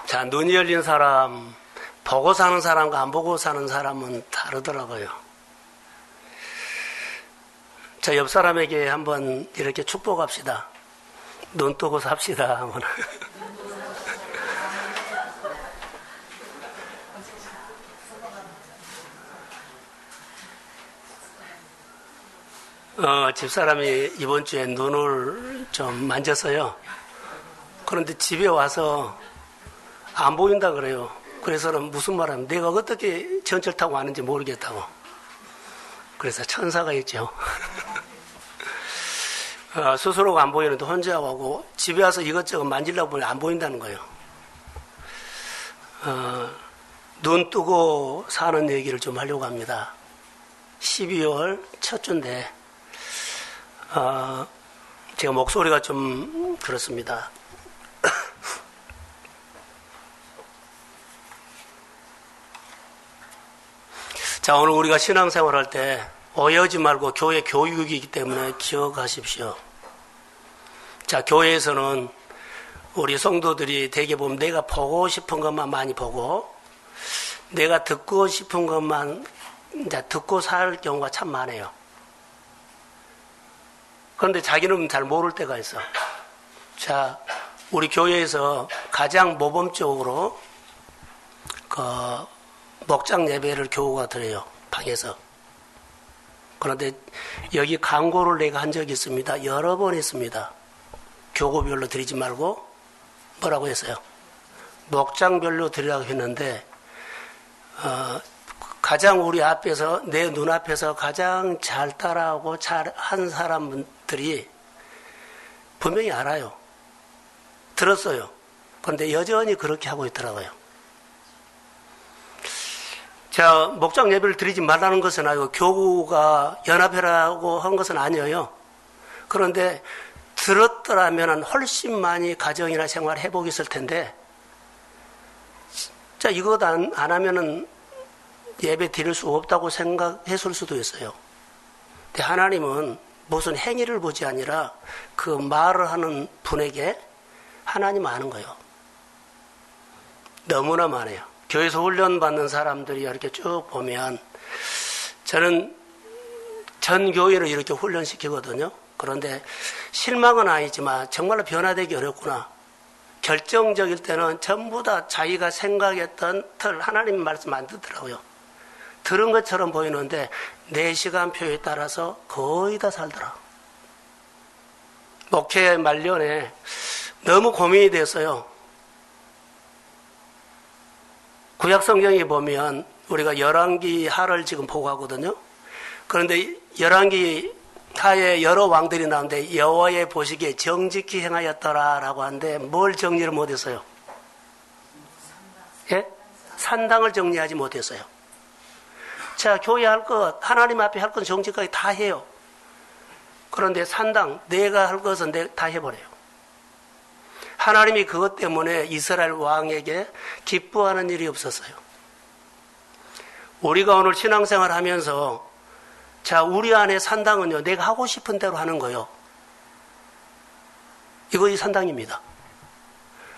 자, 눈이 열린 사람, 보고 사는 사람과 안 보고 사는 사람은 다르더라고요. 자, 옆 사람에게 한번 이렇게 축복합시다. 눈 뜨고 삽시다. 집사람이 이번 주에 눈을 좀 만졌어요. 그런데 집에 와서 안 보인다 그래요. 그래서는 무슨 말하면 내가 어떻게 전철 타고 왔는지 모르겠다고. 그래서 천사가 있죠. 스스로가 안 보이는데 혼자 하고 집에 와서 이것저것 만지려고 보면 안 보인다는 거예요. 눈 뜨고 사는 얘기를 좀 하려고 합니다. 12월 첫 주인데 제가 목소리가 좀 그렇습니다. 자, 오늘 우리가 신앙생활 할 때 오해하지 말고 교회 교육이기 때문에 기억하십시오. 자, 교회에서는 우리 성도들이 대개 보면 내가 보고 싶은 것만 많이 보고 내가 듣고 싶은 것만 이제 듣고 살 경우가 참 많아요. 그런데 자기는 잘 모를 때가 있어. 자, 우리 교회에서 가장 모범적으로 목장 예배를 교우가 드려요. 방에서. 그런데 여기 광고를 내가 한 적이 있습니다. 여러 번 했습니다. 교구별로 드리지 말고 뭐라고 했어요? 목장별로 드리라고 했는데 가장 우리 앞에서 내 눈앞에서 가장 잘 따라하고 잘 한 사람들이 분명히 알아요. 들었어요. 그런데 여전히 그렇게 하고 있더라고요. 자, 목장 예배를 드리지 말라는 것은 아니고 교구가 연합회라고 한 것은 아니에요. 그런데 들었더라면 훨씬 많이 가정이나 생활 회복이 있을 텐데 자, 이것 안 하면은 예배 드릴 수 없다고 생각했을 수도 있어요. 근데 하나님은 무슨 행위를 보지 아니라 그 말을 하는 분에게 하나님 아는 거예요. 너무나 많아요. 교회에서 훈련받는 사람들이 이렇게 쭉 보면 저는 전 교회를 이렇게 훈련시키거든요. 그런데 실망은 아니지만 정말로 변화되기 어렵구나. 결정적일 때는 전부 다 자기가 생각했던 틀 하나님 말씀 안 듣더라고요. 들은 것처럼 보이는데 내 시간표에 따라서 거의 다 살더라. 목회 말년에 너무 고민이 됐어요. 구약성경에 보면 우리가 열왕기 하를 지금 보고 하거든요. 그런데 열왕기 하에 여러 왕들이 나오는데 여호와의 보시기에 정직히 행하였더라라고 하는데 뭘 정리를 못했어요? 예? 산당을 정리하지 못했어요. 자, 교회 할 것, 하나님 앞에 할 건 정직하게 다 해요. 그런데 산당, 내가 할 것은 다 해버려요. 하나님이 그것 때문에 이스라엘 왕에게 기뻐하는 일이 없었어요. 우리가 오늘 신앙생활 하면서 자, 우리 안에 산당은요, 내가 하고 싶은 대로 하는 거예요. 이것이 산당입니다.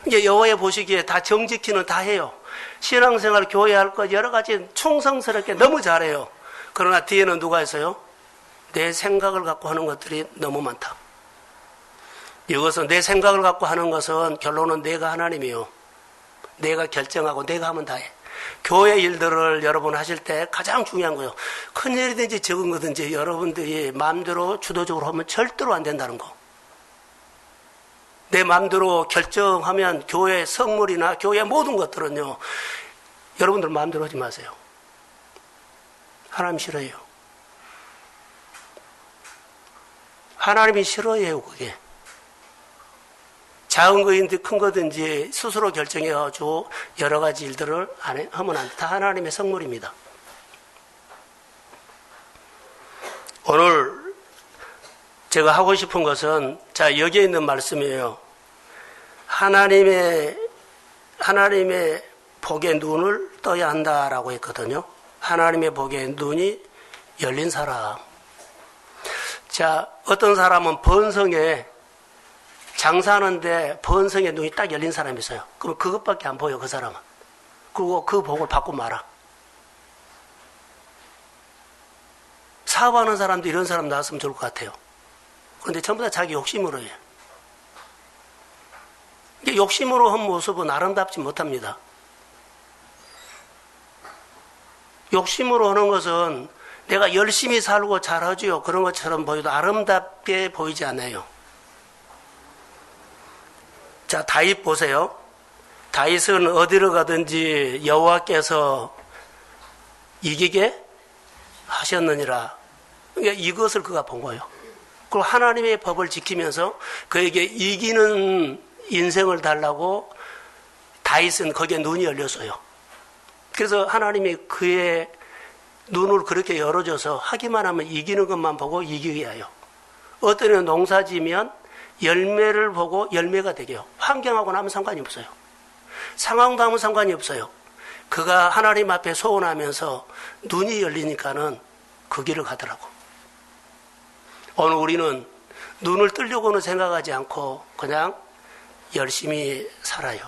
이게 여호와의 보시기에 다 정직히는 다 해요. 신앙생활, 교회 할 것 여러 가지 충성스럽게 너무 잘해요. 그러나 뒤에는 누가 있어요? 내 생각을 갖고 하는 것들이 너무 많다. 이것은 내 생각을 갖고 하는 것은 결론은 내가 하나님이요. 내가 결정하고 내가 하면 다 해. 교회 일들을 여러분 하실 때 가장 중요한 거예요. 큰 일이든지 적은 거든지 여러분들이 마음대로 주도적으로 하면 절대로 안 된다는 거. 내 마음대로 결정하면 교회 성물이나 교회 모든 것들은요. 여러분들 마음대로 하지 마세요. 하나님 싫어해요. 하나님이 싫어해요, 그게. 작은 거든지 큰 거든지 스스로 결정해가지고 여러 가지 일들을 하면 안 돼. 다 하나님의 성물입니다. 오늘 제가 하고 싶은 것은 자, 여기에 있는 말씀이에요. 하나님의 복의 눈을 떠야 한다라고 했거든요. 하나님의 복의 눈이 열린 사람. 자, 어떤 사람은 번성에 장사하는데 번성에 눈이 딱 열린 사람이 있어요. 그럼 그것밖에 안 보여, 그 사람은. 그리고 그 복을 받고 말아. 사업하는 사람도 이런 사람 나왔으면 좋을 것 같아요. 그런데 전부 다 자기 욕심으로 해요. 이게 욕심으로 한 모습은 아름답지 못합니다. 욕심으로 하는 것은 내가 열심히 살고 잘하지요. 그런 것처럼 보여도 아름답게 보이지 않아요. 자, 다윗 보세요. 다윗은 어디로 가든지 여호와께서 이기게 하셨느니라. 그러니까 이것을 그가 본 거예요. 그리고 하나님의 법을 지키면서 그에게 이기는 인생을 달라고 다윗은 거기에 눈이 열렸어요. 그래서 하나님이 그의 눈을 그렇게 열어줘서 하기만 하면 이기는 것만 보고 이기게 해요. 어떤 애는 농사 지면 열매를 보고 열매가 되게 해요. 환경하고는 아무 상관이 없어요. 상황도 아무 상관이 없어요. 그가 하나님 앞에 소원하면서 눈이 열리니까는 그 길을 가더라고. 오늘 우리는 눈을 뜨려고는 생각하지 않고 그냥 열심히 살아요.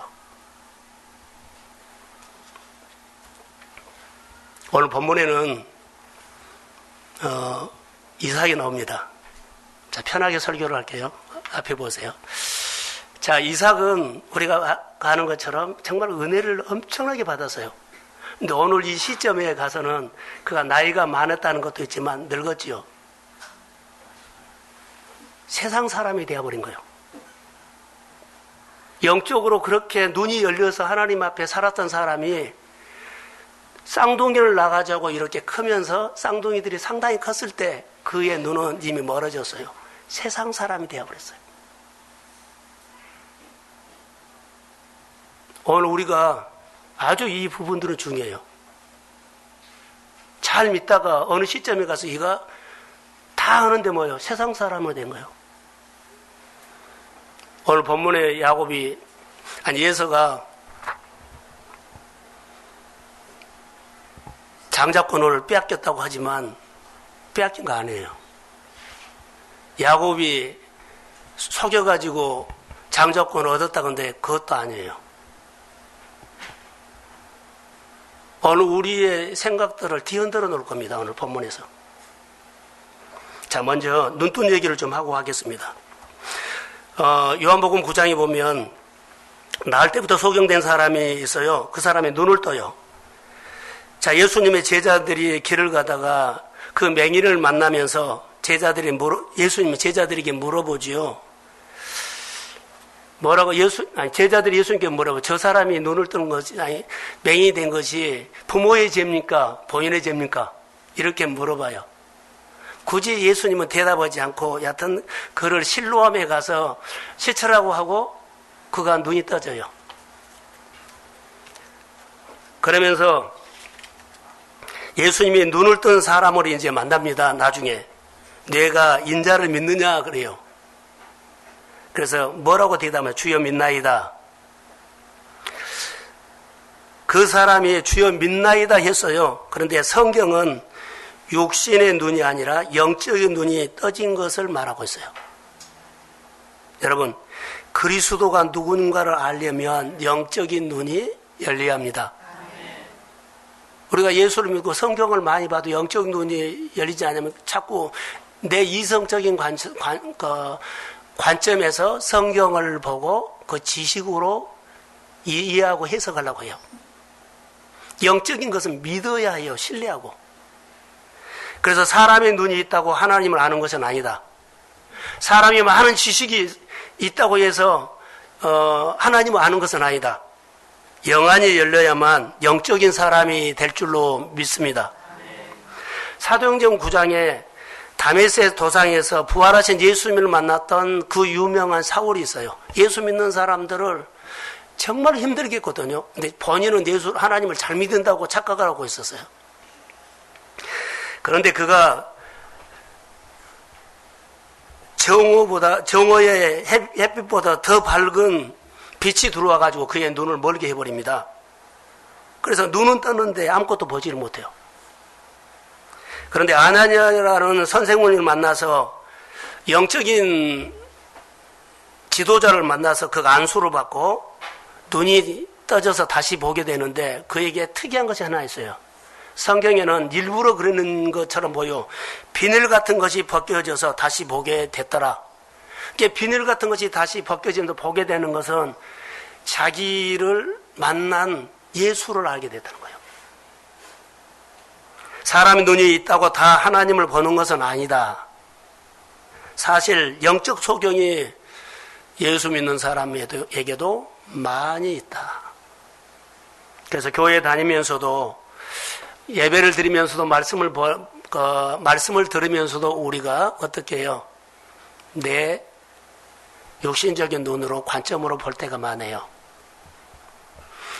오늘 본문에는 이삭이 나옵니다. 자, 편하게 설교를 할게요. 앞에 보세요. 자, 이삭은 우리가 아는 것처럼 정말 은혜를 엄청나게 받았어요. 근데 오늘 이 시점에 가서는 그가 나이가 많았다는 것도 있지만 늙었지요. 세상 사람이 되어버린 거예요. 영적으로 그렇게 눈이 열려서 하나님 앞에 살았던 사람이 쌍둥이를 나가자고 이렇게 크면서 쌍둥이들이 상당히 컸을 때 그의 눈은 이미 멀어졌어요. 세상 사람이 되어버렸어요. 오늘 우리가 아주 이 부분들은 중요해요. 잘 믿다가 어느 시점에 가서 이가 다 하는데 뭐예요? 세상 사람으로 된 거예요. 오늘 본문에 예서가 장자권을 빼앗겼다고 하지만 빼앗긴 거 아니에요. 야곱이 속여가지고 장자권을 얻었다건데 그것도 아니에요. 오늘 우리의 생각들을 뒤흔들어 놓을 겁니다. 오늘 본문에서. 자, 먼저 눈뜬 얘기를 좀 하고 하겠습니다. 요한복음 9장에 보면 나을 때부터 소경된 사람이 있어요. 그 사람의 눈을 떠요. 자, 예수님의 제자들이 길을 가다가 그 맹인을 만나면서 예수님이 제자들에게 물어보지요. 제자들이 예수님께 물어보. 저 사람이 눈을 뜨는 것이, 맹인이 된 것이 부모의 죄입니까? 본인의 죄입니까? 이렇게 물어봐요. 굳이 예수님은 대답하지 않고 여하튼 그를 실로암에 가서 시체라고 하고 그가 눈이 떠져요. 그러면서 예수님이 눈을 뜬 사람을 이제 만납니다. 나중에. 내가 인자를 믿느냐 그래요. 그래서 뭐라고 대답하면 주여 믿나이다. 그 사람이 주여 믿나이다 했어요. 그런데 성경은 육신의 눈이 아니라 영적인 눈이 떠진 것을 말하고 있어요. 여러분, 그리스도가 누군가를 알려면 영적인 눈이 열려야 합니다. 우리가 예수를 믿고 성경을 많이 봐도 영적인 눈이 열리지 않으면 자꾸 내 이성적인 관점에서 성경을 보고 그 지식으로 이해하고 해석하려고 해요. 영적인 것은 믿어야 해요. 신뢰하고. 그래서 사람의 눈이 있다고 하나님을 아는 것은 아니다. 사람이 많은 지식이 있다고 해서 하나님을 아는 것은 아니다. 영안이 열려야만 영적인 사람이 될 줄로 믿습니다. 사도행전 9장에 다메섹 도상에서 부활하신 예수님을 만났던 그 유명한 사울이 있어요. 예수 믿는 사람들을 정말 힘들게 했거든요. 근데 본인은 하나님을 잘 믿는다고 착각을 하고 있었어요. 그런데 그가 정오의 햇빛보다 더 밝은 빛이 들어와가지고 그의 눈을 멀게 해버립니다. 그래서 눈은 떴는데 아무것도 보지를 못해요. 그런데 아나니아라는 선생님을 만나서 영적인 지도자를 만나서 그 안수를 받고 눈이 떠져서 다시 보게 되는데 그에게 특이한 것이 하나 있어요. 성경에는 일부러 그러는 것처럼 보여 비늘 같은 것이 벗겨져서 다시 보게 됐더라. 이게 비늘 같은 것이 다시 벗겨지면서 보게 되는 것은 자기를 만난 예수를 알게 됐다는 거예요. 사람의 눈이 있다고 다 하나님을 보는 것은 아니다. 사실 영적 소경이 예수 믿는 사람에게도 많이 있다. 그래서 교회 다니면서도 예배를 드리면서도 말씀을 들으면서도 우리가 어떻게 해요? 내 육신적인 눈으로 관점으로 볼 때가 많아요.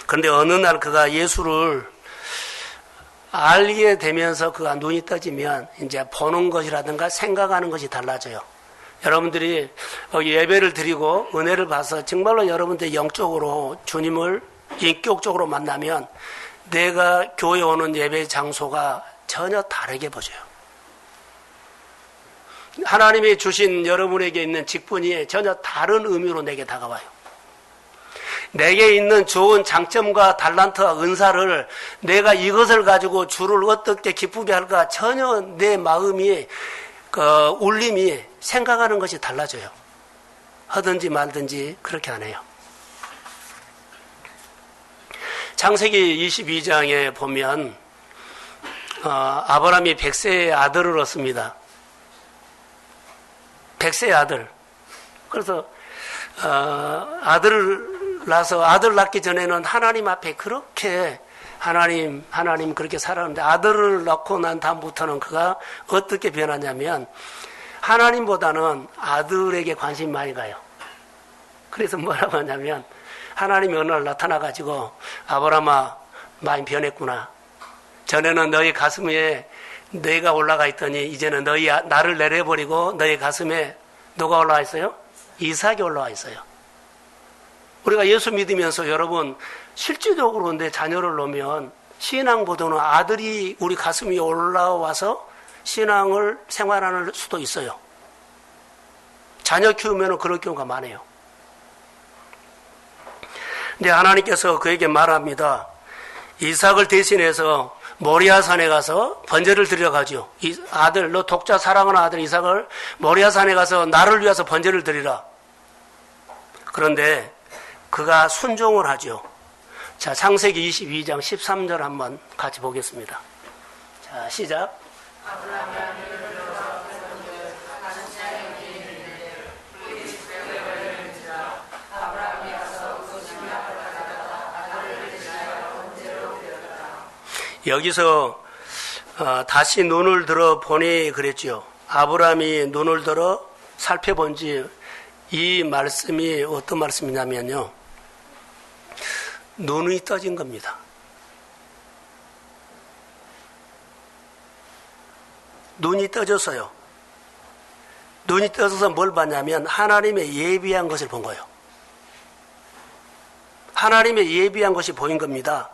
그런데 어느 날 그가 예수를 알게 되면서 그가 눈이 떠지면 이제 보는 것이라든가 생각하는 것이 달라져요. 여러분들이 예배를 드리고 은혜를 봐서 정말로 여러분들 영적으로 주님을 인격적으로 만나면 내가 교회 오는 예배 장소가 전혀 다르게 보여요. 하나님이 주신 여러분에게 있는 직분이 전혀 다른 의미로 내게 다가와요. 내게 있는 좋은 장점과 달란트와 은사를 내가 이것을 가지고 주를 어떻게 기쁘게 할까 전혀 내 마음이 울림이 생각하는 것이 달라져요. 하든지 말든지 그렇게 안 해요. 창세기 22장에 보면 아브라함이 100세의 아들을 얻습니다. 100세의 아들. 그래서 아들을 낳아서 아들 낳기 전에는 하나님 앞에 그렇게 하나님 그렇게 살았는데 아들을 낳고 난 다음부터는 그가 어떻게 변하냐면 하나님보다는 아들에게 관심이 많이 가요. 그래서 뭐라고 하냐면 하나님이 어느 날 나타나가지고 아브라함아 많이 변했구나. 전에는 너희 가슴에 너희가 올라가 있더니 이제는 나를 내려버리고 너희 가슴에 누가 올라와 있어요? 이삭이 올라와 있어요. 우리가 예수 믿으면서 여러분 실질적으로 내 자녀를 놓으면 신앙보다는 아들이 우리 가슴 위에 올라와서 신앙을 생활하는 수도 있어요. 자녀 키우면 그럴 경우가 많아요. 근데 하나님께서 그에게 말합니다. 이삭을 대신해서 모리아산에 가서 번제를 드리러 가죠. 아들, 너 독자 사랑하는 아들 이삭을 모리아산에 가서 나를 위해서 번제를 드리라. 그런데 그가 순종을 하죠. 자, 창세기 22장 13절 한번 같이 보겠습니다. 자, 시작. 여기서 다시 눈을 들어 보니 그랬죠. 아브라함이 눈을 들어 살펴본지 이 말씀이 어떤 말씀이냐면요. 눈이 떠진 겁니다. 눈이 떠졌어요. 눈이 떠져서 뭘 봤냐면 하나님의 예비한 것을 본 거예요. 하나님의 예비한 것이 보인 겁니다.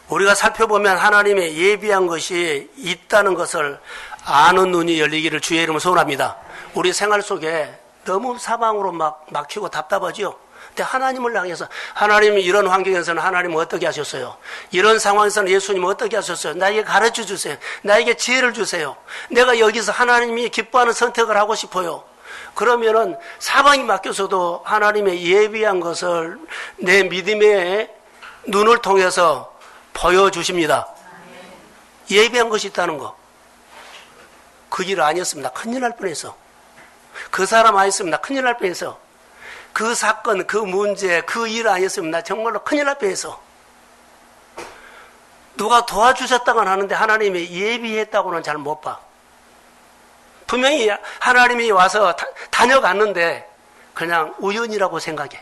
우리가 살펴보면 하나님의 예비한 것이 있다는 것을 아는 눈이 열리기를 주의 이름으로 소원합니다. 우리 생활 속에 너무 사방으로 막히고 답답하죠. 근데 하나님을 향해서 하나님이 이런 환경에서는 하나님은 어떻게 하셨어요? 이런 상황에서는 예수님은 어떻게 하셨어요? 나에게 가르쳐 주세요. 나에게 지혜를 주세요. 내가 여기서 하나님이 기뻐하는 선택을 하고 싶어요. 그러면은 사방이 막혀서도 하나님의 예비한 것을 내 믿음의 눈을 통해서 보여주십니다. 예비한 것이 있다는 거. 그 일 아니었습니다. 큰일 날 뻔했어. 그 사람 아니었습니다. 큰일 날 뻔했어. 그 사건, 그 문제, 그 일 아니었습니다. 정말로 큰일 날 뻔했어. 누가 도와주셨다고는 하는데 하나님이 예비했다고는 잘 못 봐. 분명히 하나님이 와서 다녀갔는데 그냥 우연이라고 생각해.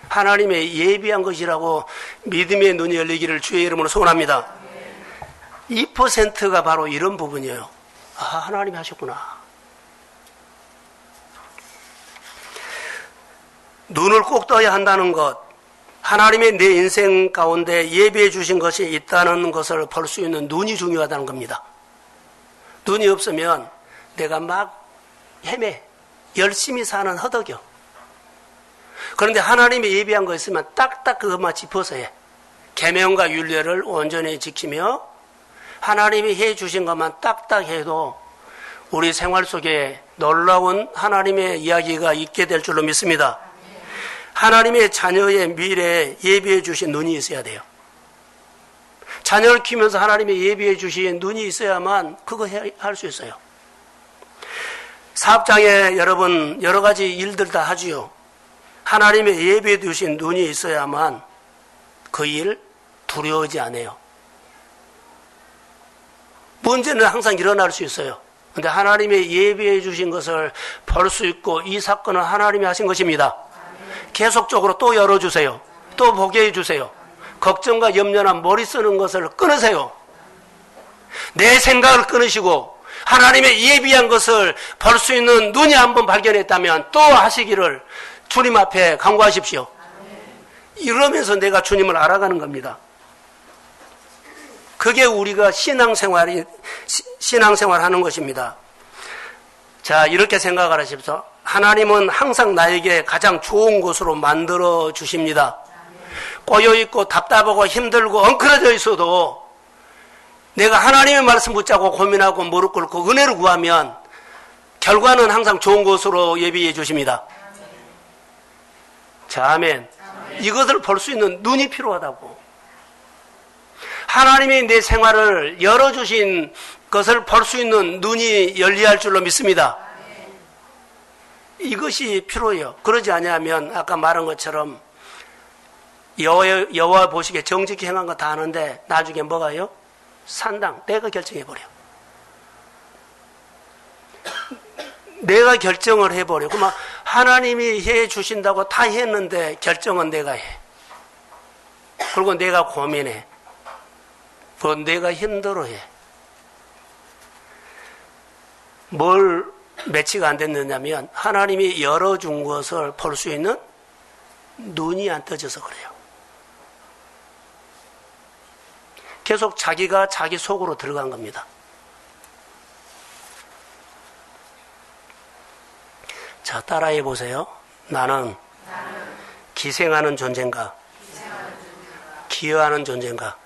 하나님의 예비한 것이라고 믿음의 눈이 열리기를 주의 이름으로 소원합니다. 2%가 바로 이런 부분이에요. 아, 하나님이 하셨구나. 눈을 꼭 떠야 한다는 것, 하나님의 내 인생 가운데 예비해 주신 것이 있다는 것을 볼 수 있는 눈이 중요하다는 겁니다. 눈이 없으면 내가 막 헤매. 열심히 사는 허덕이요. 그런데 하나님이 예비한 거 있으면 딱딱 그것만 짚어서 해. 계명과 율례를 온전히 지키며 하나님이 해 주신 것만 딱딱 해도 우리 생활 속에 놀라운 하나님의 이야기가 있게 될 줄로 믿습니다. 하나님의 자녀의 미래에 예비해 주신 눈이 있어야 돼요. 자녀를 키우면서 하나님의 예비해 주신 눈이 있어야만 그거 할 수 있어요. 사업장에 여러분 여러 가지 일들 다 하지요. 하나님의 예비해 주신 눈이 있어야만 그 일 두려워하지 않아요. 문제는 항상 일어날 수 있어요. 그런데 하나님의 예비해 주신 것을 볼 수 있고 이 사건은 하나님이 하신 것입니다. 계속적으로 또 열어주세요. 또 보게 해주세요. 걱정과 염려나 머리 쓰는 것을 끊으세요. 내 생각을 끊으시고 하나님의 예비한 것을 볼 수 있는 눈이 한번 발견했다면 또 하시기를 주님 앞에 간구하십시오. 이러면서 내가 주님을 알아가는 겁니다. 그게 우리가 신앙생활 하는 것입니다. 자, 이렇게 생각을 하십시오. 하나님은 항상 나에게 가장 좋은 곳으로 만들어 주십니다. 꼬여있고 답답하고 힘들고 엉클어져 있어도 내가 하나님의 말씀 붙잡고 고민하고 무릎 꿇고 은혜를 구하면 결과는 항상 좋은 곳으로 예비해 주십니다. 자, 아멘. 이것을 볼 수 있는 눈이 필요하다고. 하나님이 내 생활을 열어주신 것을 볼 수 있는 눈이 열려야 줄로 믿습니다. 이것이 필요해요. 그러지 않으면 아까 말한 것처럼 여호와 보시기에 정직히 행한 거 다 아는데 나중에 뭐가요? 산당. 내가 결정해버려. 내가 결정을 해버려. 그러면 하나님이 해주신다고 다 했는데 결정은 내가 해. 그리고 내가 고민해. 그리고 내가 힘들어해. 뭘 매치가 안 됐느냐면 하나님이 열어준 것을 볼 수 있는 눈이 안 떠져서 그래요. 계속 자기가 자기 속으로 들어간 겁니다. 자, 따라해 보세요. 나는 기생하는 존재인가? 기여하는 존재인가?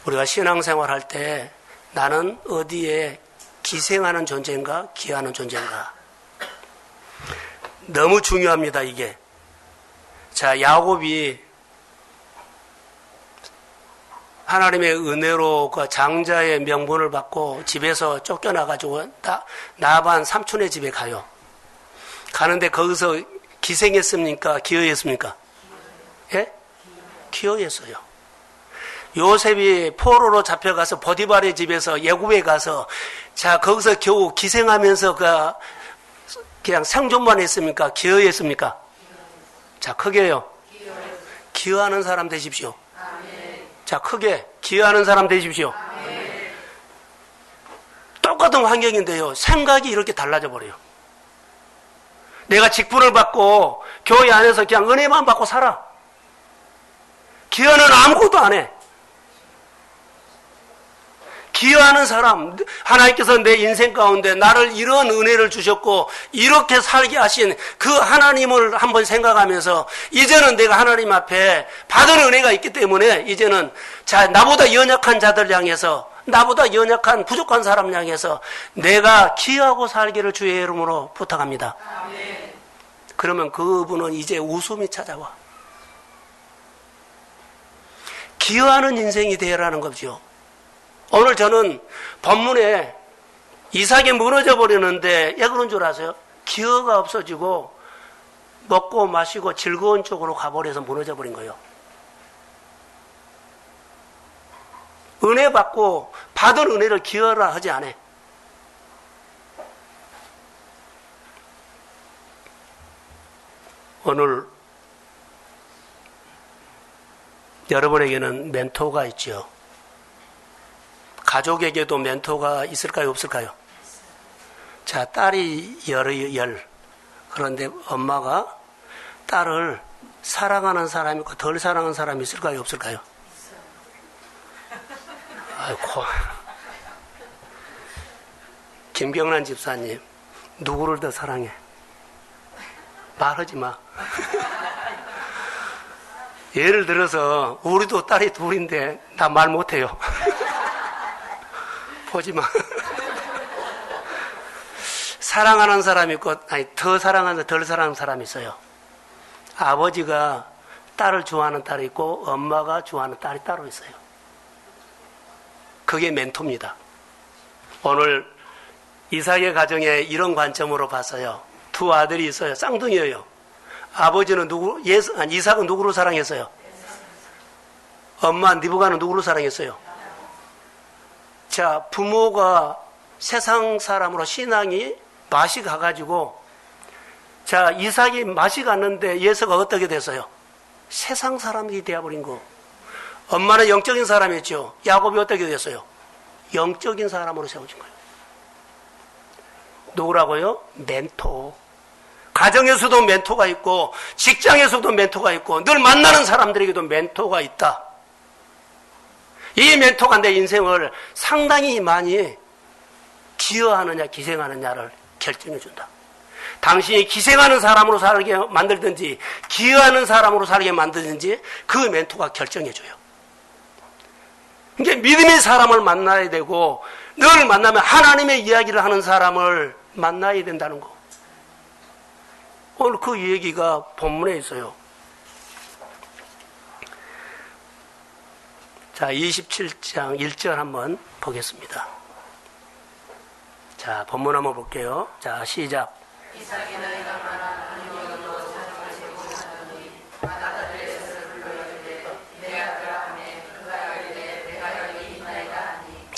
우리가 신앙생활 할 때 나는 어디에 기생하는 존재인가? 기여하는 존재인가? 너무 중요합니다, 이게. 자, 야곱이 하나님의 은혜로 그 장자의 명분을 받고 집에서 쫓겨나가지고 나반 삼촌의 집에 가요. 가는데 거기서 기생했습니까? 기여했습니까? 예? 기여했어요. 요셉이 포로로 잡혀가서 보디발의 집에서 예굽에 가서 자 거기서 겨우 기생하면서 그냥 생존만 했습니까? 기여했습니까? 자 크게요. 기여하는 사람 되십시오. 자, 크게 기여하는 사람 되십시오. 똑같은 환경인데요. 생각이 이렇게 달라져 버려요. 내가 직분을 받고 교회 안에서 그냥 은혜만 받고 살아. 기여는 아무것도 안 해. 기여하는 사람, 하나님께서 내 인생 가운데 나를 이런 은혜를 주셨고 이렇게 살게 하신 그 하나님을 한번 생각하면서 이제는 내가 하나님 앞에 받은 은혜가 있기 때문에 이제는 자 나보다 연약한 자들 향해서 나보다 연약한 부족한 사람 향해서 내가 기여하고 살기를 주의 이름으로 부탁합니다. 아멘. 그러면 그분은 이제 웃음이 찾아와. 기여하는 인생이 되라는 거죠. 오늘 저는 본문에 이삭이 무너져 버리는데 왜 그런 줄 아세요? 기여가 없어지고 먹고 마시고 즐거운 쪽으로 가버려서 무너져 버린 거예요. 은혜 받고 받은 은혜를 기여라 하지 않아. 오늘 여러분에게는 멘토가 있죠. 가족에게도 멘토가 있을까요? 없을까요? 자, 딸이 열. 그런데 엄마가 딸을 사랑하는 사람이 있고 덜 사랑하는 사람이 있을까요? 없을까요? 아이고. 김경란 집사님, 누구를 더 사랑해? 말하지 마. 예를 들어서 우리도 딸이 둘인데 나 말 못해요. 보지 마. 사랑하는 사람이 있고, 아니, 더 사랑하는, 덜 사랑하는 사람이 있어요. 아버지가 딸을 좋아하는 딸이 있고, 엄마가 좋아하는 딸이 따로 있어요. 그게 멘토입니다. 오늘 이삭의 가정에 이런 관점으로 봤어요. 두 아들이 있어요. 쌍둥이에요. 아버지는 이삭은 누구를 사랑했어요? 엄마 리브가는 누구를 사랑했어요? 자, 부모가 세상 사람으로 신앙이 맛이 가가지고, 자, 이삭이 맛이 갔는데 예서가 어떻게 됐어요? 세상 사람이 되어버린 거. 엄마는 영적인 사람이었죠. 야곱이 어떻게 됐어요? 영적인 사람으로 세워진 거예요. 누구라고요? 멘토. 가정에서도 멘토가 있고, 직장에서도 멘토가 있고, 늘 만나는 사람들에게도 멘토가 있다. 이 멘토가 내 인생을 상당히 많이 기여하느냐, 기생하느냐를 결정해 준다. 당신이 기생하는 사람으로 살게 만들든지, 기여하는 사람으로 살게 만들든지, 그 멘토가 결정해 줘요. 그러니까 믿음의 사람을 만나야 되고, 늘 만나면 하나님의 이야기를 하는 사람을 만나야 된다는 거. 오늘 그 얘기가 본문에 있어요. 자, 27장 1절 한번 보겠습니다. 자, 본문 한번 볼게요. 자, 시작.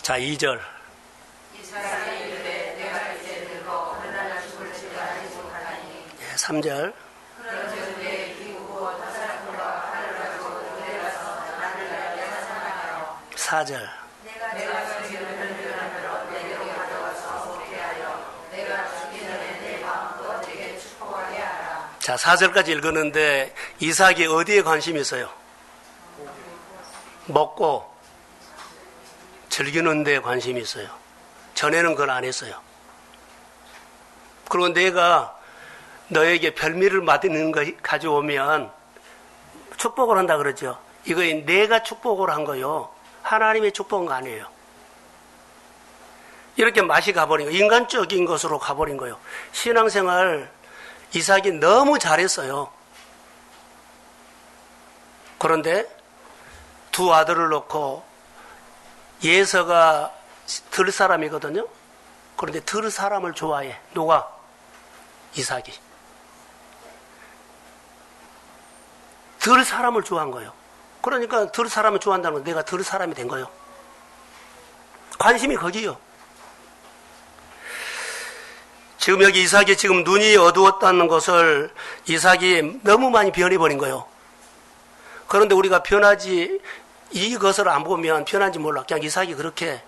자, 2절. 3절. 4절. 자, 4절까지 읽었는데 이삭이 어디에 관심이 있어요? 먹고 즐기는 데에 관심이 있어요. 전에는 그걸 안 했어요. 그리고 내가 너에게 별미를 맛있는 거 가져오면 축복을 한다 그러죠. 이거 내가 축복을 한 거요. 하나님의 축복한 거 아니에요. 이렇게 맛이 가버린 거예요. 인간적인 것으로 가버린 거예요. 신앙생활 이삭이 너무 잘했어요. 그런데 두 아들을 놓고 예서가 들 사람이거든요. 그런데 들 사람을 좋아해. 누가? 이삭이. 들 사람을 좋아한 거예요. 그러니까 들 사람을 좋아한다는 건 내가 들 사람이 된 거예요. 관심이 거기요. 지금 여기 이삭이 지금 눈이 어두웠다는 것을 이삭이 너무 많이 변해버린 거예요. 그런데 우리가 변하지, 이것을 안 보면 변한지 몰라. 그냥 이삭이 그렇게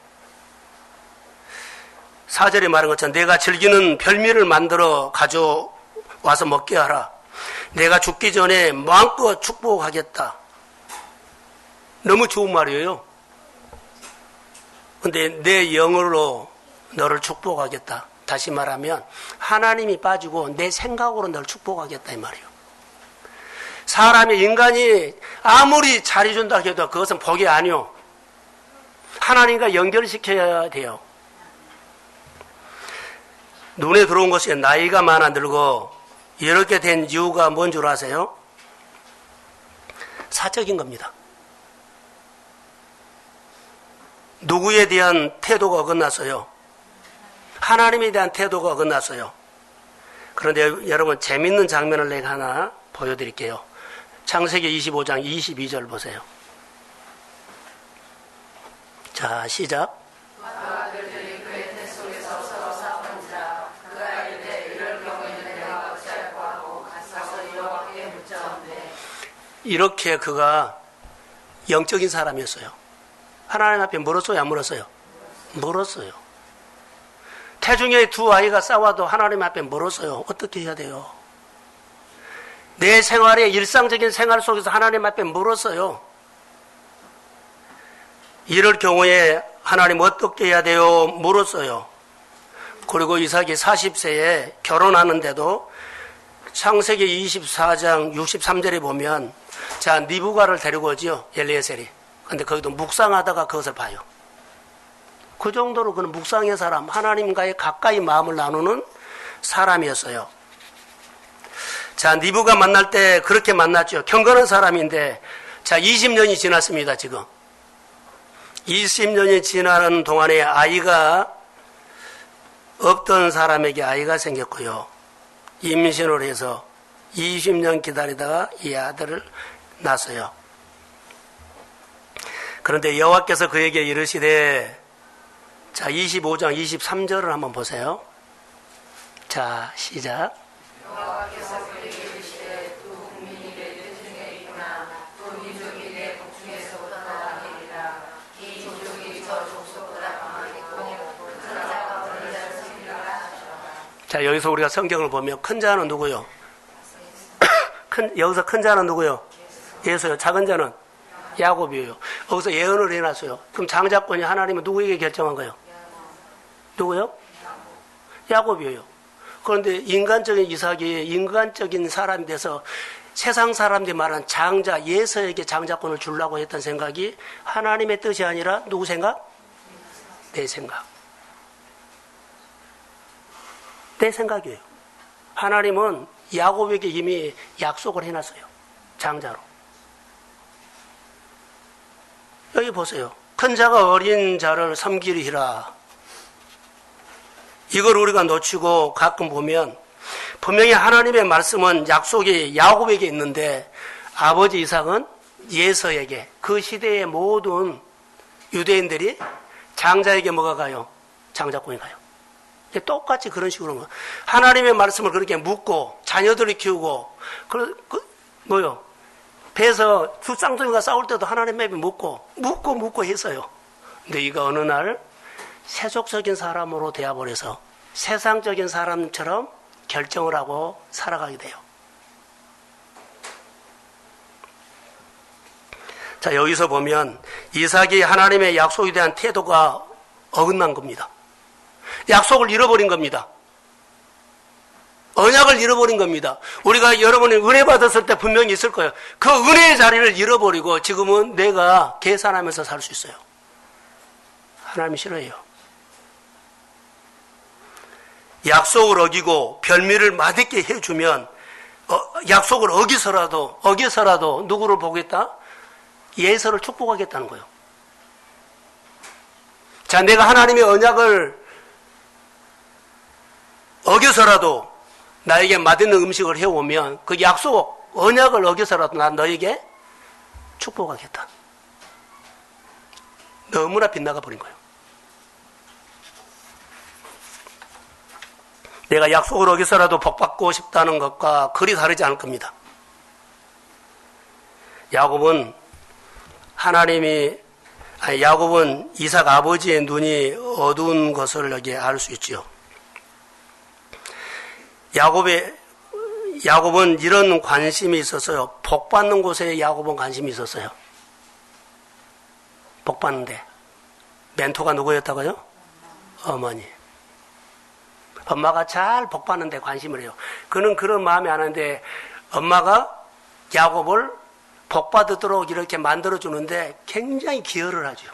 4절에 말한 것처럼 내가 즐기는 별미를 만들어 가져와서 먹게 하라. 내가 죽기 전에 마음껏 축복하겠다. 너무 좋은 말이에요. 근데 내 영으로 너를 축복하겠다. 다시 말하면 하나님이 빠지고 내 생각으로 너를 축복하겠다 이 말이에요. 사람이 인간이 아무리 잘해준다 해도 그것은 복이 아니요. 하나님과 연결시켜야 돼요. 눈에 들어온 것이 나이가 많아 늙어 이렇게 된 이유가 뭔 줄 아세요? 사적인 겁니다. 누구에 대한 태도가 어긋났어요? 하나님에 대한 태도가 어긋났어요. 그런데 여러분 재밌는 장면을 내가 하나 보여드릴게요. 창세기 25장 22절 보세요. 자, 시작. 이렇게 그가 영적인 사람이었어요. 하나님 앞에 물었어요? 안 물었어요? 물었어요. 태중의 두 아이가 싸워도 하나님 앞에 물었어요. 어떻게 해야 돼요? 내 생활의 일상적인 생활 속에서 하나님 앞에 물었어요. 이럴 경우에 하나님 어떻게 해야 돼요? 물었어요. 그리고 이삭이 40세에 결혼하는데도 창세기 24장 63절에 보면 자 니브가를 데리고 오지요. 엘리에셀이. 근데 거기도 묵상하다가 그것을 봐요. 그 정도로 그는 묵상의 사람, 하나님과의 가까이 마음을 나누는 사람이었어요. 자, 니브가 만날 때 그렇게 만났죠. 경건한 사람인데, 자, 20년이 지났습니다, 지금. 20년이 지나는 동안에 아이가 없던 사람에게 아이가 생겼고요. 임신을 해서 20년 기다리다가 이 아들을 낳았어요. 그런데 여호와께서 그에게 이르시되, 자, 25장 23절을 한번 보세요. 자, 시작. 여호와께서 그에게 이르시되 또 국민이 내 뜰중에 있구나. 또 민족이 내 복중에서보다 강하리라. 이 민족이 저 족속보다 강하겠고 큰 자가 어린 자를 섬기라 하시라. 자, 여기서 우리가 성경을 보면 큰 자는 누구요? 여기서 큰 자는 누구요? 예수요. 작은 자는 야곱이에요. 여기서 예언을 해놨어요. 그럼 장자권이 하나님은 누구에게 결정한 거예요? 누구요? 야곱이에요. 그런데 인간적인 이삭이 인간적인 사람이 돼서 세상 사람들이 말하는 장자, 예서에게 장자권을 주려고 했던 생각이 하나님의 뜻이 아니라 누구 생각? 내 생각. 내 생각이에요. 하나님은 야곱에게 이미 약속을 해놨어요. 장자로. 여기 보세요. 큰 자가 어린 자를 섬기리라. 이걸 우리가 놓치고 가끔 보면 분명히 하나님의 말씀은 약속이 야곱에게 있는데 아버지 이삭은 예서에게, 그 시대의 모든 유대인들이 장자에게 뭐가 가요? 장자권이 가요. 똑같이 그런 식으로 하나님의 말씀을 그렇게 묻고 자녀들을 키우고 뭐요? 배에서 두 쌍둥이가 싸울 때도 하나님의 맵에 묻고 했어요. 근데 이거 어느 날 세속적인 사람으로 되어버려서 세상적인 사람처럼 결정을 하고 살아가게 돼요. 자, 여기서 보면 이삭이 하나님의 약속에 대한 태도가 어긋난 겁니다. 약속을 잃어버린 겁니다. 언약을 잃어버린 겁니다. 우리가 여러분이 은혜 받았을 때 분명히 있을 거예요. 그 은혜의 자리를 잃어버리고 지금은 내가 계산하면서 살 수 있어요. 하나님이 싫어해요. 약속을 어기고 별미를 맛있게 해주면 약속을 어기서라도 누구를 보겠다? 예서를 축복하겠다는 거예요. 자, 내가 하나님의 언약을 어겨서라도 나에게 맛있는 음식을 해오면 그 약속, 언약을 어겨서라도 난 너에게 축복하겠다. 너무나 빗나가 버린 거예요. 내가 약속을 어겨서라도 복받고 싶다는 것과 그리 다르지 않을 겁니다. 야곱은 이삭 아버지의 눈이 어두운 것을 여기에 알 수 있지요. 야곱은 이런 관심이 있었어요. 복 받는 곳에 야곱은 관심이 있었어요. 복 받는데. 멘토가 누구였다고요? 어머니. 엄마가 잘 복 받는데 관심을 해요. 그는 그런 마음이 안 하는데 엄마가 야곱을 복 받도록 이렇게 만들어주는데 굉장히 기여를 하죠.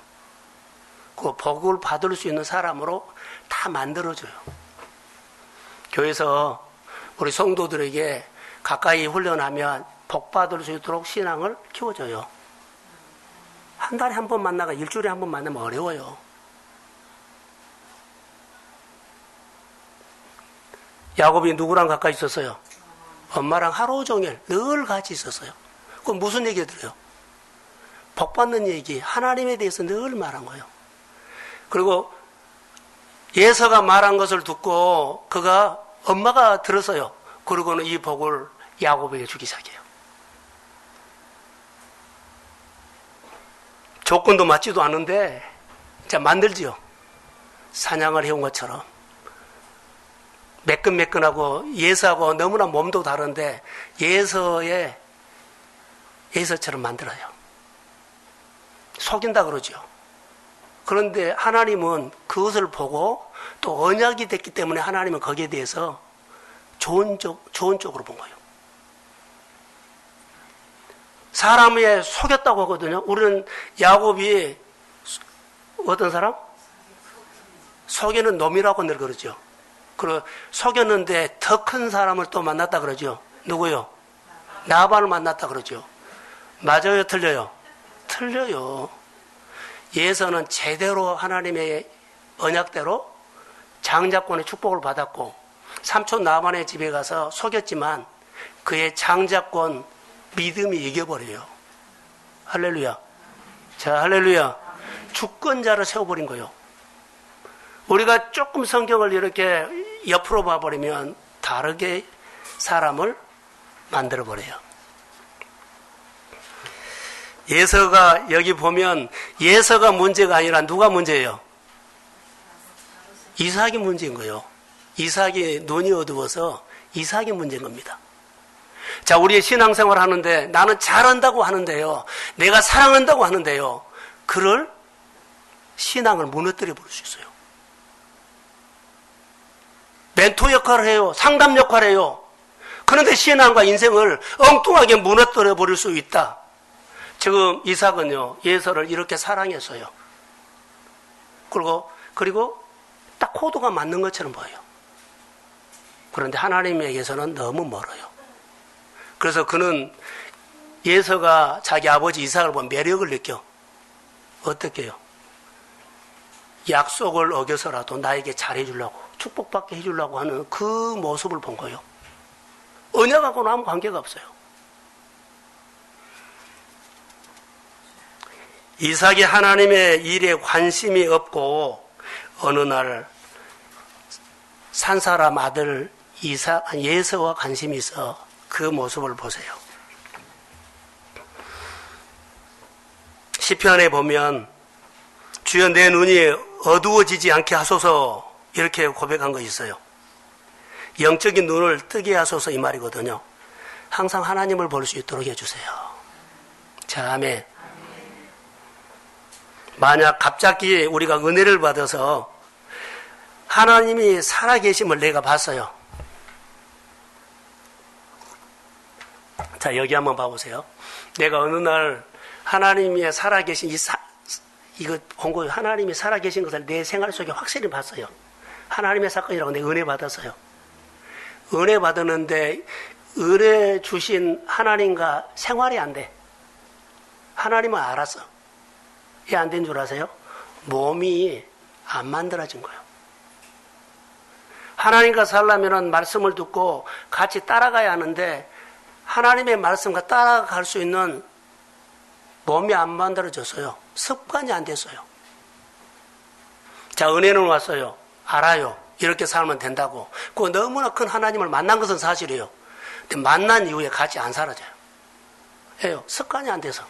그 복을 받을 수 있는 사람으로 다 만들어줘요. 교회에서 우리 성도들에게 가까이 훈련하면 복 받을 수 있도록 신앙을 키워줘요. 한 달에 한 번 만나가 일주일에 한 번 만나면 어려워요. 야곱이 누구랑 가까이 있었어요? 엄마랑 하루 종일 늘 같이 있었어요. 그럼 무슨 얘기 들어요? 복 받는 얘기, 하나님에 대해서 늘 말한 거예요. 그리고 예서가 말한 것을 듣고 그가 엄마가 들었어요. 그러고는 이 복을 야곱에게 주기 시작해요. 조건도 맞지도 않은데 자 만들지요. 사냥을 해온 것처럼 매끈매끈하고 예서하고 너무나 몸도 다른데 예서처럼 만들어요. 속인다 그러죠. 그런데 하나님은 그 그것을 보고 또 언약이 됐기 때문에 하나님은 거기에 대해서 좋은 쪽으로 본 거예요. 사람을 속였다고 하거든요. 우리는 야곱이 어떤 사람? 속이는 놈이라고 늘 그러죠. 그리고 속였는데 더 큰 사람을 또 만났다 그러죠. 누구요? 나반을 만났다 그러죠. 맞아요, 틀려요? 틀려요. 예서는 제대로 하나님의 언약대로 장자권의 축복을 받았고 삼촌 나반의 집에 가서 속였지만 그의 장자권 믿음이 이겨버려요. 할렐루야. 자, 할렐루야. 주권자를 세워버린 거예요. 우리가 조금 성경을 이렇게 옆으로 봐버리면 다르게 사람을 만들어버려요. 예서가 여기 보면 예서가 문제가 아니라 누가 문제예요? 이삭이 문제인 거예요. 이삭이 눈이 어두워서 이삭이 문제인 겁니다. 자, 우리의 신앙생활 하는데 나는 잘한다고 하는데요. 내가 사랑한다고 하는데요. 그를 신앙을 무너뜨려 버릴 수 있어요. 멘토 역할을 해요. 상담 역할을 해요. 그런데 신앙과 인생을 엉뚱하게 무너뜨려 버릴 수 있다. 지금 이삭은요, 예서를 이렇게 사랑했어요. 그리고 딱 코드가 맞는 것처럼 보여요. 그런데 하나님에게서는 너무 멀어요. 그래서 그는 예서가 자기 아버지 이삭을 보면 매력을 느껴. 어떻게 해요? 약속을 어겨서라도 나에게 잘해주려고, 축복받게 해주려고 하는 그 모습을 본 거예요. 언약하고는 아무 관계가 없어요. 이삭이 하나님의 일에 관심이 없고 어느 날 산 사람 아들 예서와 관심이 있어. 그 모습을 보세요. 시편에 보면 주여 내 눈이 어두워지지 않게 하소서 이렇게 고백한 거 있어요. 영적인 눈을 뜨게 하소서 이 말이거든요. 항상 하나님을 볼 수 있도록 해주세요. 자, 아멘. 만약 갑자기 우리가 은혜를 받아서 하나님이 살아계심을 내가 봤어요. 자, 여기 한번 봐보세요. 내가 어느 날 하나님이 살아계신 이거 본 거예요. 하나님이 살아계신 것을 내 생활 속에 확실히 봤어요. 하나님의 사건이라고 내가 은혜 받았어요. 은혜 받았는데 은혜 주신 하나님과 생활이 안 돼. 하나님은 알았어. 왜 안 된 줄 아세요? 몸이 안 만들어진 거예요. 하나님과 살려면 말씀을 듣고 같이 따라가야 하는데 하나님의 말씀과 따라갈 수 있는 몸이 안 만들어졌어요. 습관이 안 됐어요. 자, 은혜는 왔어요. 알아요. 이렇게 살면 된다고. 그 너무나 큰 하나님을 만난 것은 사실이에요. 근데 만난 이후에 같이 안 사라져요. 왜요? 습관이 안 돼서.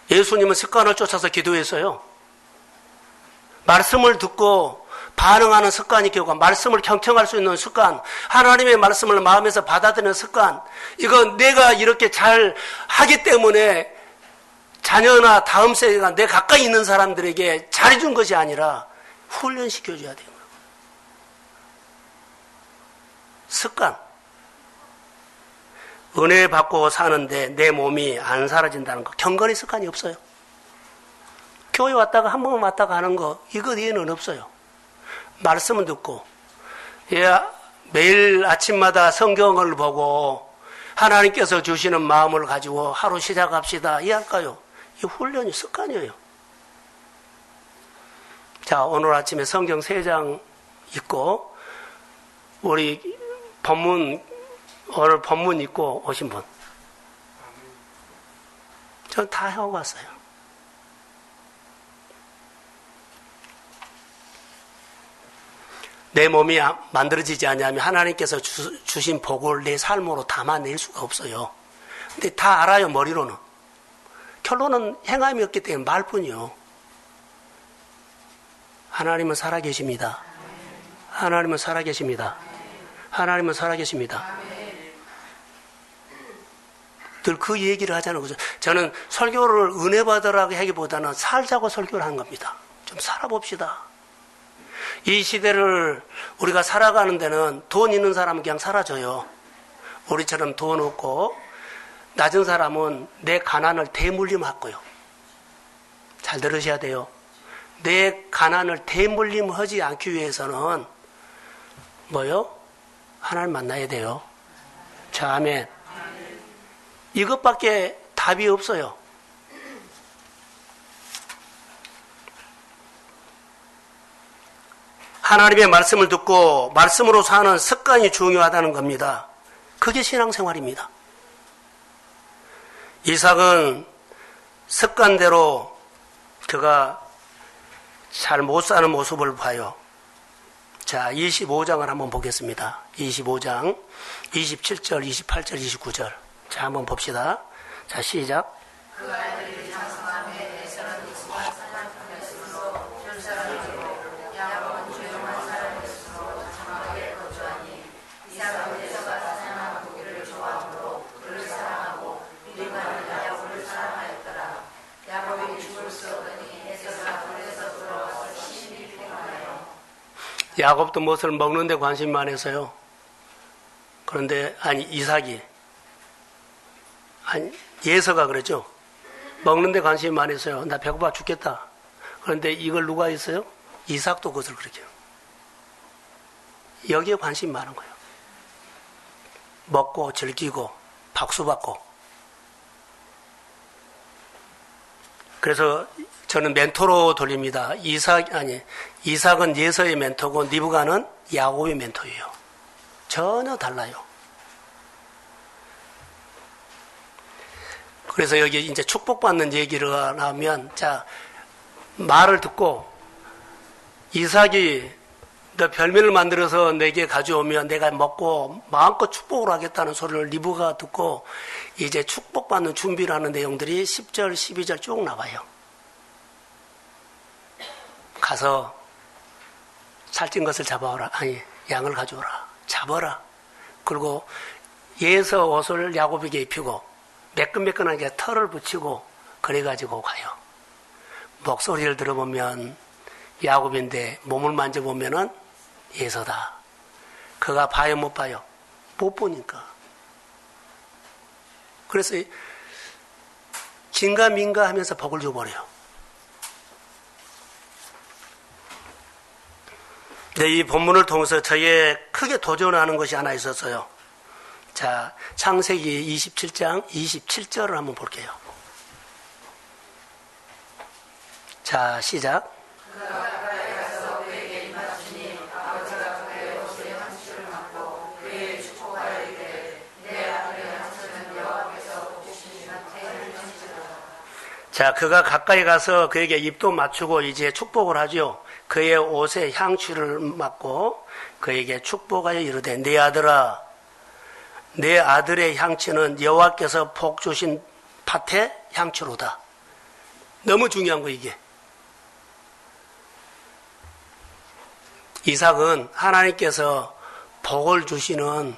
예수님은 습관을 쫓아서 기도했어요. 말씀을 듣고 반응하는 습관이 있고 말씀을 경청할 수 있는 습관, 하나님의 말씀을 마음에서 받아들이는 습관, 이건 내가 이렇게 잘 하기 때문에 자녀나 다음 세대가 내 가까이 있는 사람들에게 잘해준 것이 아니라 훈련시켜줘야 돼요. 습관. 은혜 받고 사는데 내 몸이 안 사라진다는 거. 경건의 습관이 없어요. 교회 왔다가 한 번 왔다가 하는 거, 이것 외에는 없어요. 말씀을 듣고, 매일 아침마다 성경을 보고 하나님께서 주시는 마음을 가지고 하루 시작합시다. 이해할까요? 이 훈련이 습관이에요. 자, 오늘 아침에 성경 3장 읽고, 우리 오늘 본문 읽고 오신 분. 전 다 하고 왔어요. 내 몸이 만들어지지 않냐면 하나님께서 주신 복을 내 삶으로 담아낼 수가 없어요. 근데 다 알아요, 머리로는. 결론은 행함이 없기 때문에 말뿐이요. 하나님은 살아계십니다. 하나님은 살아계십니다. 하나님은 살아계십니다. 늘 그 얘기를 하자는 거죠. 저는 설교를 은혜 받으라고 하기보다는 살자고 설교를 한 겁니다. 좀 살아봅시다. 이 시대를 우리가 살아가는 데는 돈 있는 사람은 그냥 사라져요. 우리처럼 돈 없고 낮은 사람은 내 가난을 대물림하고요. 잘 들으셔야 돼요. 내 가난을 대물림하지 않기 위해서는 뭐요? 하나님 만나야 돼요. 자, 아멘. 이것밖에 답이 없어요. 하나님의 말씀을 듣고 말씀으로 사는 습관이 중요하다는 겁니다. 그게 신앙생활입니다. 이삭은 습관대로 그가 잘 못 사는 모습을 봐요. 자, 25장을 한번 보겠습니다. 25장 27절, 28절, 29절. 자, 한번 봅시다. 자, 시작. 그 아이들이 장성함에 에서는 익숙한 사냥꾼이었으므로 줄 사람이고 야곱은 조용한 사람이었으므로 장막에 거주하니 이삭은 에서가 사냥하는 고기를 좋아하므로 그를 사랑하고 리브가는 야곱을 사랑하였더라. 야곱이 죽을 수 없으니 에서가 굴에서 돌아와서 심히 피곤하여. 야곱도 무엇을 먹는 데 관심이 많아서요. 그런데 이삭이 예서가 그러죠. 먹는 데 관심이 많아서요. 나 배고파 죽겠다. 그런데 이걸 누가 했어요? 이삭도 그것을 그렇게. 여기에 관심이 많은 거예요. 먹고 즐기고 박수받고. 그래서 저는 멘토로 돌립니다. 이삭은 예서의 멘토고 리브가는 야곱의 멘토예요. 전혀 달라요. 그래서 여기 이제 축복받는 얘기를 하면, 자, 말을 듣고, 이삭이 너 별미를 만들어서 내게 가져오면 내가 먹고 마음껏 축복을 하겠다는 소리를 리브가 듣고, 이제 축복받는 준비를 하는 내용들이 10절, 12절 쭉 나와요. 가서 살찐 것을 잡아오라. 양을 가져오라. 잡아라. 그리고 예서 옷을 야곱에게 입히고, 매끈매끈하게 털을 붙이고 그래가지고 가요. 목소리를 들어보면 야곱인데 몸을 만져보면은 예서다. 그가 봐요, 못 봐요? 못 보니까. 그래서 긴가민가 하면서 복을 줘버려요. 네, 이 본문을 통해서 저에 크게 도전하는 것이 하나 있었어요. 자, 창세기 27장 27절을 한번 볼게요. 자, 시작. 자, 그가 가까이 가서 그에게 입도 맞추고 이제 축복을 하죠. 그의 옷에 향취를 맡고 그에게 축복하여 이르되 내 아들아, 내 아들의 향취는 여호와께서 복 주신 밭의 향취로다. 너무 중요한 거 이게. 이삭은 하나님께서 복을 주시는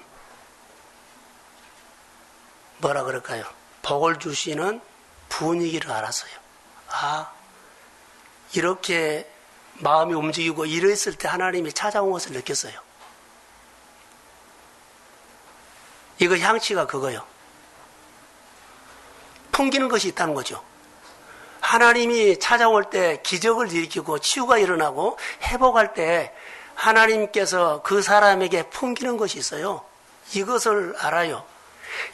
뭐라 그럴까요? 복을 주시는 분위기를 알았어요. 아, 이렇게 마음이 움직이고 이랬을 때 하나님이 찾아온 것을 느꼈어요. 이거 향취가 그거요. 풍기는 것이 있다는 거죠. 하나님이 찾아올 때 기적을 일으키고 치유가 일어나고 회복할 때 하나님께서 그 사람에게 풍기는 것이 있어요. 이것을 알아요.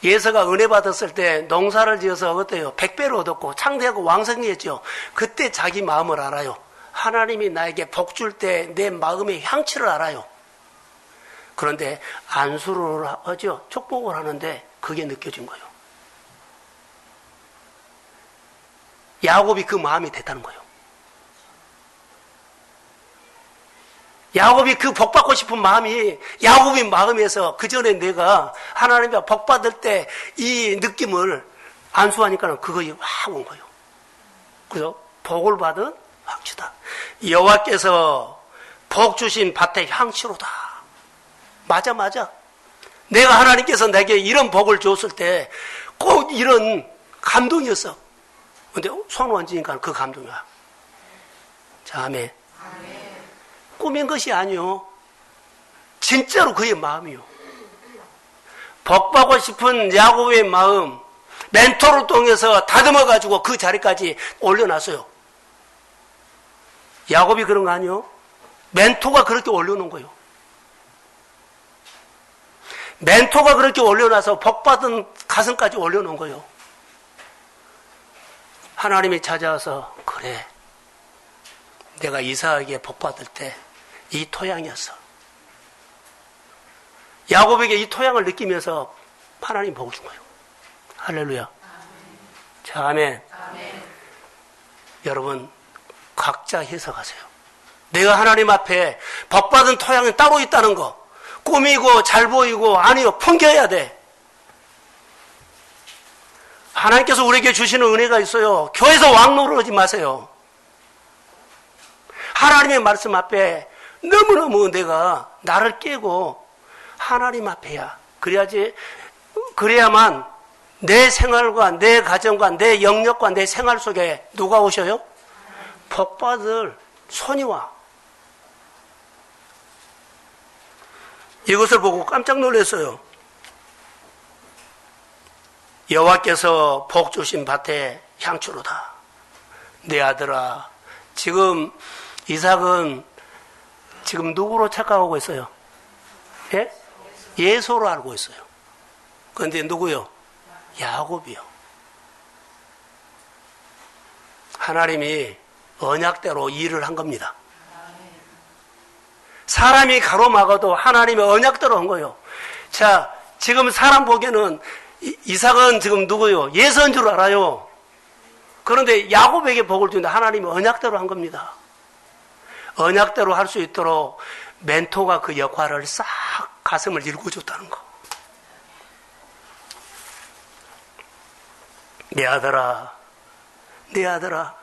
예서가 은혜 받았을 때 농사를 지어서 어때요? 100배로 얻었고 창대하고 왕성했죠. 그때 자기 마음을 알아요. 하나님이 나에게 복 줄 때 내 마음의 향취를 알아요. 그런데 안수를 하죠. 축복을 하는데 그게 느껴진 거예요. 야곱이 그 마음이 됐다는 거예요. 야곱이 그 복 받고 싶은 마음이 야곱의 마음에서 그 전에 내가 하나님의 복 받을 때 이 느낌을 안수하니까는 그것이 확 온 거예요. 그래서 복을 받은 향취다. 여호와께서 복 주신 밭의 향취로다. 맞아. 내가 하나님께서 내게 이런 복을 줬을 때 꼭 이런 감동이었어. 근데 손 얹으니까 그 감동이야. 자, 아멘. 꾸민 것이 아니요. 진짜로 그의 마음이요. 복받고 싶은 야곱의 마음, 멘토를 통해서 다듬어가지고 그 자리까지 올려놨어요. 야곱이 그런 거 아니요? 멘토가 그렇게 올려놓은 거예요. 멘토가 그렇게 올려놔서 복받은 가슴까지 올려놓은 거예요. 하나님이 찾아와서 그래, 내가 이삭에게 복받을 때 이 토양이었어. 야곱에게 이 토양을 느끼면서 하나님 복을 준 거예요. 할렐루야. 자, 아멘. 여러분, 각자 해석하세요. 내가 하나님 앞에 복받은 토양이 따로 있다는 거, 꾸미고 잘 보이고 아니요, 풍겨야 돼. 하나님께서 우리에게 주시는 은혜가 있어요. 교회에서 왕노릇하지 마세요. 하나님의 말씀 앞에 너무너무 내가 나를 깨고 하나님 앞에야. 그래야만 내 생활과 내 가정과 내 영역과 내 생활 속에 누가 오셔요? 복받을 손이 와. 이것을 보고 깜짝 놀랐어요. 여호와께서 복 주신 밭에 향초로다. 내 아들아, 지금 이삭은 지금 누구로 착각하고 있어요? 예? 예소로 알고 있어요. 그런데 누구요? 야곱이요. 하나님이 언약대로 일을 한 겁니다. 사람이 가로막아도 하나님의 언약대로 한 거예요. 자, 지금 사람 보기에는 이삭은 지금 누구요? 예서인 줄 알아요. 그런데 야곱에게 복을 주는데 하나님이 언약대로 한 겁니다. 언약대로 할 수 있도록 멘토가 그 역할을 싹 가슴을 읽어줬다는 거. 내 아들아, 내 아들아,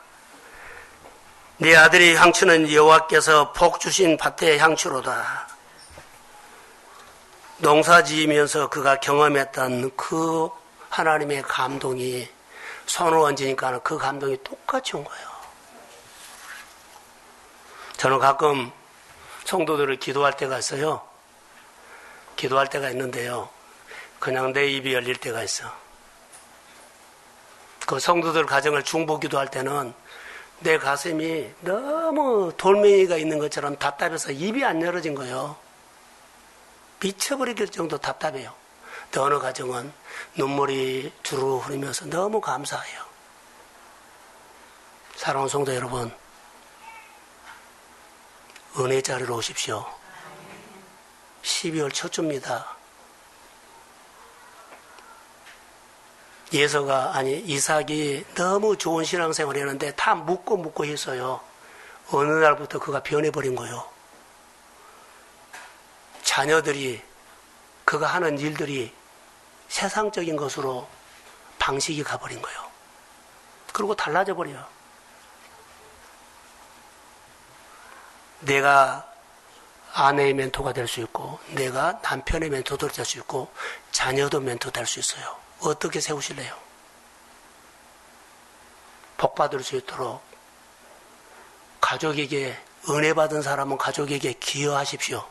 내 아들이 향추는 여호와께서 복 주신 밭의 향추로다. 농사 지으면서 그가 경험했던 그 하나님의 감동이 손을 얹으니까 그 감동이 똑같이 온 거예요. 저는 가끔 성도들을 기도할 때가 있어요. 기도할 때가 있는데요. 그냥 내 입이 열릴 때가 있어. 그 성도들 가정을 중보기도 할 때는 내 가슴이 너무 돌멩이가 있는 것처럼 답답해서 입이 안 열어진 거예요. 미쳐버릴 정도 답답해요. 또 어느 가정은 눈물이 주르르 흐르면서 너무 감사해요. 사랑하는 성도 여러분, 은혜 자리로 오십시오. 12월 첫 주입니다. 이삭이 너무 좋은 신앙생활을 했는데 다 묻고 했어요. 어느 날부터 그가 변해버린 거예요. 자녀들이, 그가 하는 일들이 세상적인 것으로 방식이 가버린 거예요. 그리고 달라져 버려요. 내가 아내의 멘토가 될 수 있고, 내가 남편의 멘토도 될 수 있고, 자녀도 멘토 될 수 있어요. 어떻게 세우실래요? 복 받을 수 있도록 가족에게, 은혜 받은 사람은 가족에게 기여하십시오.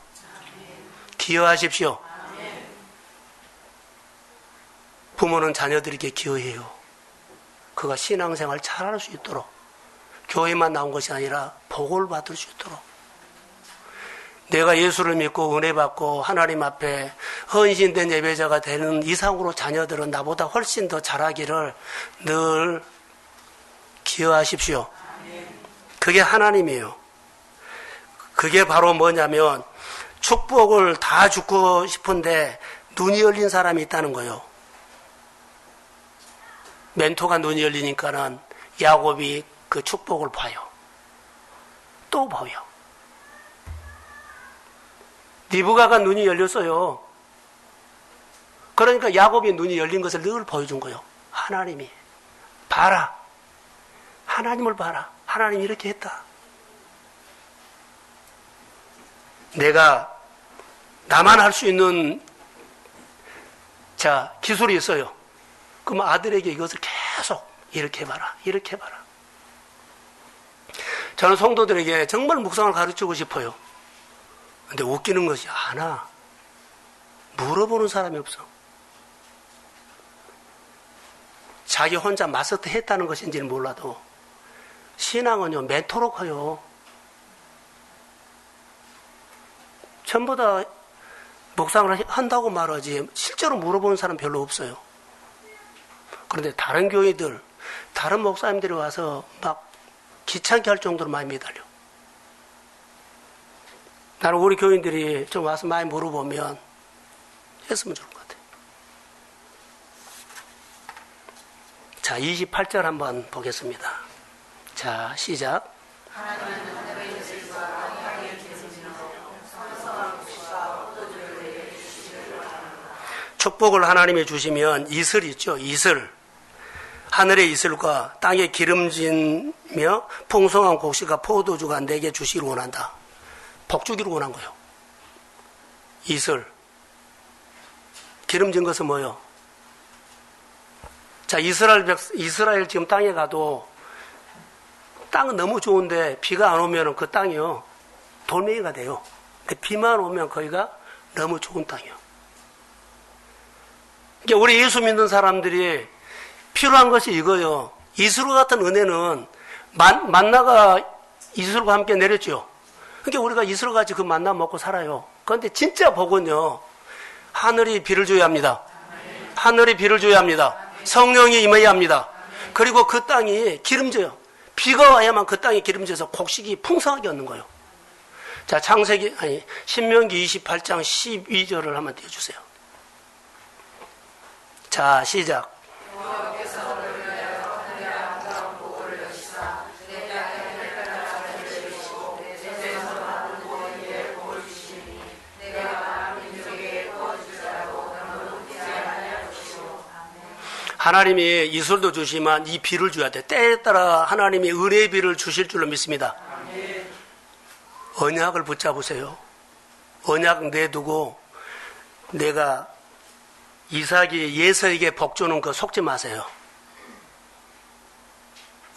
기여하십시오. 부모는 자녀들에게 기여해요. 그가 신앙생활 잘할 수 있도록, 교회만 나온 것이 아니라 복을 받을 수 있도록. 내가 예수를 믿고 은혜 받고 하나님 앞에 헌신된 예배자가 되는 이상으로 자녀들은 나보다 훨씬 더 잘하기를 늘 기여하십시오. 그게 하나님이에요. 그게 바로 뭐냐면 축복을 다 주고 싶은데 눈이 열린 사람이 있다는 거예요. 멘토가 눈이 열리니까는 야곱이 그 축복을 봐요. 또 봐요. 리브가가 눈이 열렸어요. 그러니까 야곱이 눈이 열린 것을 늘 보여준 거예요. 하나님이 봐라. 하나님을 봐라. 하나님이 이렇게 했다. 내가 나만 할 수 있는 기술이 있어요. 그럼 아들에게 이것을 계속 이렇게 해봐라, 이렇게 해봐라. 저는 성도들에게 정말 묵상을 가르치고 싶어요. 근데 웃기는 것이 하나, 물어보는 사람이 없어. 자기 혼자 마스터 했다는 것인지는 몰라도 신앙은요, 멘토로 커요. 전부 다 묵상을 한다고 말하지 실제로 물어보는 사람 별로 없어요. 그런데 다른 교회들, 다른 목사님들이 와서 막 귀찮게 할 정도로 많이 매달려. 나는 우리 교인들이 좀 와서 많이 물어보면 했으면 좋을 것 같아요. 자, 28절 한번 보겠습니다. 자, 시작. 축복을 하나님이 주시면 이슬 있죠, 이슬. 하늘의 이슬과 땅의 기름진며 풍성한 곡식과 포도주가 내게 주시기를 원한다. 복 주기를 원한 거예요. 이슬. 기름진 것은 뭐예요? 자, 이스라엘 지금 땅에 가도 땅은 너무 좋은데 비가 안 오면 그 땅이요, 돌멩이가 돼요. 근데 비만 오면 거기가 너무 좋은 땅이에요. 그러니까 우리 예수 믿는 사람들이 필요한 것이 이거예요. 이슬과 같은 은혜는 만나가 이슬과 함께 내렸죠. 그러니까 우리가 이슬같이 그 만나 먹고 살아요. 그런데 진짜 복은요, 하늘이 비를 줘야 합니다. 하늘이 비를 줘야 합니다. 성령이 임해야 합니다. 그리고 그 땅이 기름져요. 비가 와야만 그 땅이 기름져서 곡식이 풍성하게 얻는 거예요. 자, 신명기 28장 12절을 한번 띄워주세요. 자, 시작. 하나님이 이슬도 주시지만 이 비를 줘야 돼. 때에 따라 하나님이 은혜의 비를 주실 줄로 믿습니다. 언약을 붙잡으세요. 언약 내두고 내가 이삭이 예서에게 복 주는 거 속지 마세요.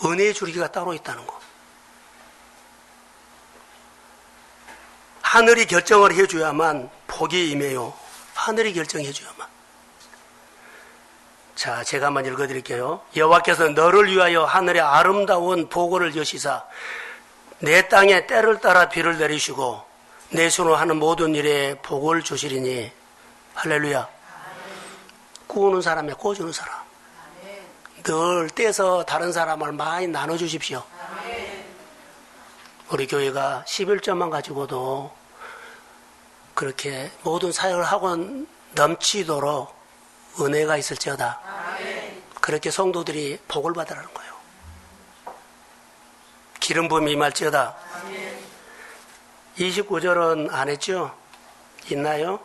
은혜의 줄기가 따로 있다는 거. 하늘이 결정을 해줘야만 복이 임해요. 하늘이 결정해줘야만. 자, 제가 한번 읽어드릴게요. 여호와께서 너를 위하여 하늘의 아름다운 보고를 여시사 내 땅에 때를 따라 비를 내리시고 내 손으로 하는 모든 일에 복을 주시리니. 할렐루야. 구우는 사람에 구워주는 사람. 늘 떼서 다른 사람을 많이 나눠주십시오. 우리 교회가 11점만 가지고도 그렇게 모든 사역을 하고 넘치도록 은혜가 있을지어다. 그렇게 성도들이 복을 받으라는 거예요. 기름 부음이 임할지어다. 29절은 안 했죠? 있나요?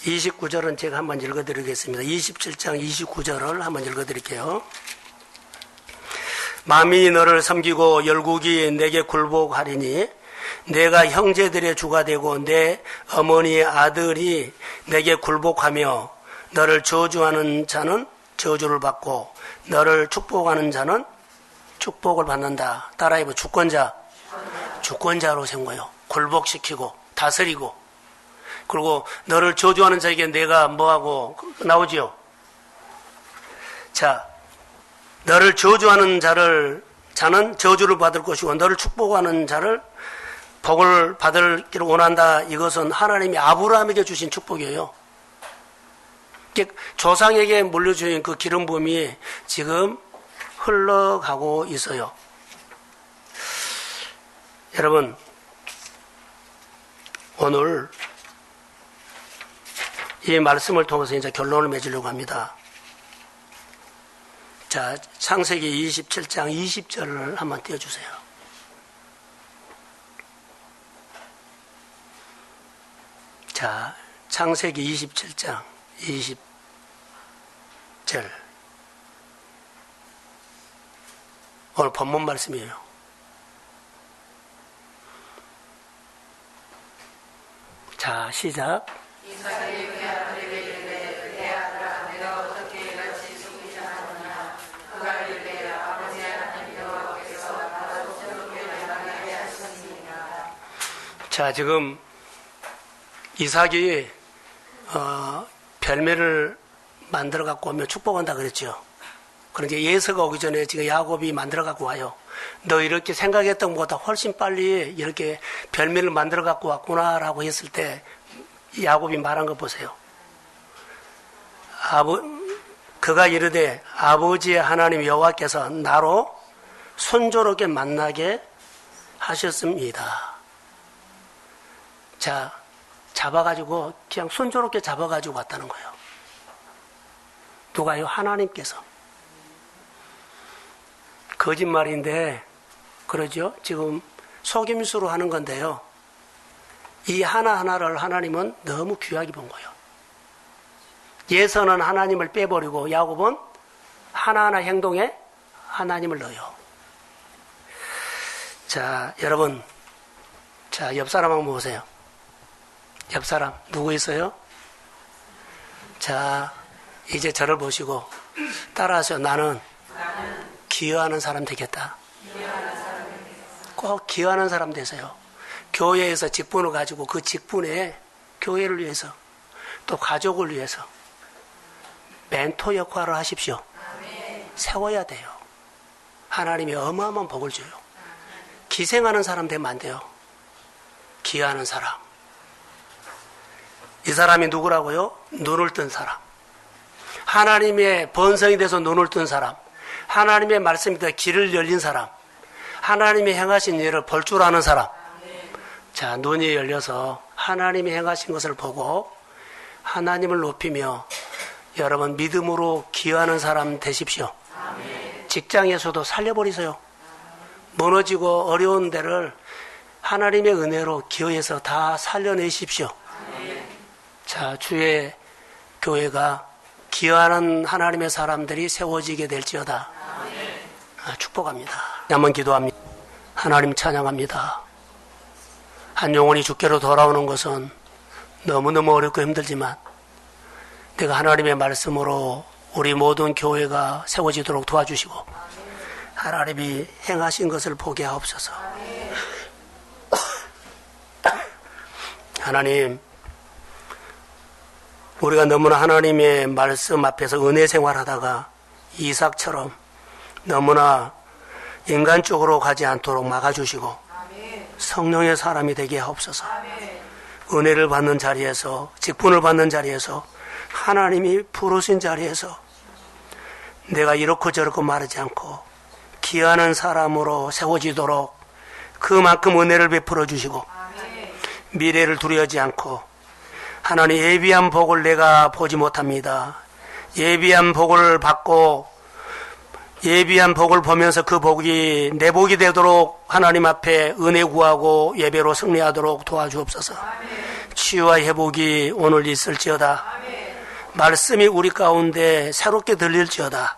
29절은 제가 한번 읽어드리겠습니다. 27장 29절을 한번 읽어드릴게요. 만민이 너를 섬기고 열국이 내게 굴복하리니 내가 형제들의 주가 되고 내 어머니의 아들이 내게 굴복하며 너를 저주하는 자는 저주를 받고 너를 축복하는 자는 축복을 받는다. 따라해봐. 주권자로 세운 거예요. 굴복시키고 다스리고. 그리고 너를 저주하는 자에게 내가 뭐하고 나오지요. 자, 너를 저주하는 자는 저주를 받을 것이고 너를 축복하는 자를 복을 받기를 원한다. 이것은 하나님이 아브라함에게 주신 축복이에요. 조상에게 물려주신 그 기름 부음이 지금 흘러가고 있어요. 여러분, 오늘 이 말씀을 통해서 이제 결론을 맺으려고 합니다. 자, 창세기 27장 20절을 한번 띄워주세요. 자, 창세기 27장 20절. 오늘 본문 말씀이에요. 자, 시작. 자, 지금 이삭이 별매를 만들어 갖고 오면 축복한다 그랬죠. 그런데 예서가 오기 전에 지금 야곱이 만들어 갖고 와요. 너 이렇게 생각했던 것보다 훨씬 빨리 이렇게 별매를 만들어 갖고 왔구나라고 했을 때 야곱이 말한 거 보세요. 그가 이르되 아버지의 하나님 여호와께서 나로 순조롭게 만나게 하셨습니다. 자, 잡아가지고 그냥 순조롭게 잡아가지고 왔다는 거예요. 누가요? 하나님께서. 거짓말인데 그러죠? 지금 속임수로 하는 건데요. 이 하나하나를 하나님은 너무 귀하게 본 거예요. 예서는 하나님을 빼버리고 야곱은 하나하나 행동에 하나님을 넣어요. 자, 여러분, 자, 옆 사람 한번 보세요. 옆 사람 누구 있어요? 자, 이제 저를 보시고 따라하세요. 나는 기여하는 사람 되겠다. 꼭 기여하는 사람 되세요. 교회에서 직분을 가지고 그 직분에 교회를 위해서 또 가족을 위해서 멘토 역할을 하십시오. 세워야 돼요. 하나님이 어마어마한 복을 줘요. 기생하는 사람 되면 안 돼요. 기여하는 사람. 이 사람이 누구라고요? 눈을 뜬 사람. 하나님의 번성이 돼서 눈을 뜬 사람. 하나님의 말씀이 더 길을 열린 사람. 하나님이 행하신 일을 볼 줄 아는 사람. 자, 눈이 열려서 하나님이 행하신 것을 보고 하나님을 높이며 여러분 믿음으로 기여하는 사람 되십시오. 직장에서도 살려버리세요. 무너지고 어려운 데를 하나님의 은혜로 기여해서 다 살려내십시오. 자, 주의 교회가 기여하는 하나님의 사람들이 세워지게 될지어다. 축복합니다. 한번 기도합니다. 하나님 찬양합니다. 한 영혼이 주께로 돌아오는 것은 너무너무 어렵고 힘들지만 내가 하나님의 말씀으로 우리 모든 교회가 세워지도록 도와주시고 하나님이 행하신 것을 보게 하옵소서. 하나님, 우리가 너무나 하나님의 말씀 앞에서 은혜 생활하다가 이삭처럼 너무나 인간적으로 가지 않도록 막아주시고 성령의 사람이 되게 하옵소서. 은혜를 받는 자리에서, 직분을 받는 자리에서, 하나님이 부르신 자리에서 내가 이렇고 저렇고 말하지 않고 기여하는 사람으로 세워지도록 그만큼 은혜를 베풀어 주시고 미래를 두려워하지 않고 하나님 예비한 복을 내가 보지 못합니다. 예비한 복을 받고 예비한 복을 보면서 그 복이 내 복이 되도록 하나님 앞에 은혜 구하고 예배로 승리하도록 도와주옵소서. 치유와 회복이 오늘 있을지어다. 말씀이 우리 가운데 새롭게 들릴지어다.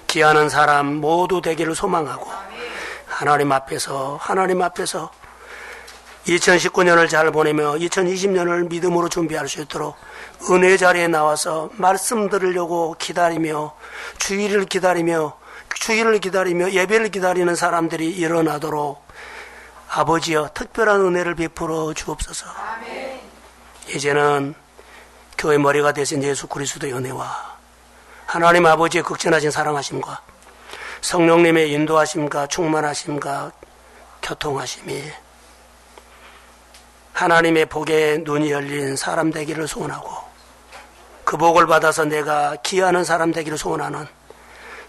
기하는 사람 모두 되기를 소망하고 하나님 앞에서 2019년을 잘 보내며 2020년을 믿음으로 준비할 수 있도록 은혜 자리에 나와서 말씀 들으려고 기다리며 주일을 기다리며 예배를 기다리는 사람들이 일어나도록 아버지여 특별한 은혜를 베풀어 주옵소서. 이제는 교회 머리가 되신 예수 그리스도의 은혜와 하나님 아버지의 극진하신 사랑하심과 성령님의 인도하심과 충만하심과 교통하심이 하나님의 복에 눈이 열린 사람 되기를 소원하고 그 복을 받아서 내가 기여하는 사람 되기를 소원하는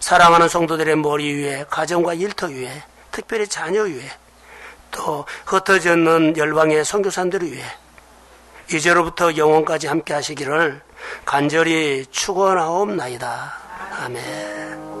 사랑하는 성도들의 머리 위에 가정과 일터 위에 특별히 자녀 위에 또 흩어져 있는 열방의 선교사들 위에 이제로부터 영원까지 함께 하시기를 간절히 축원하옵나이다. 아멘.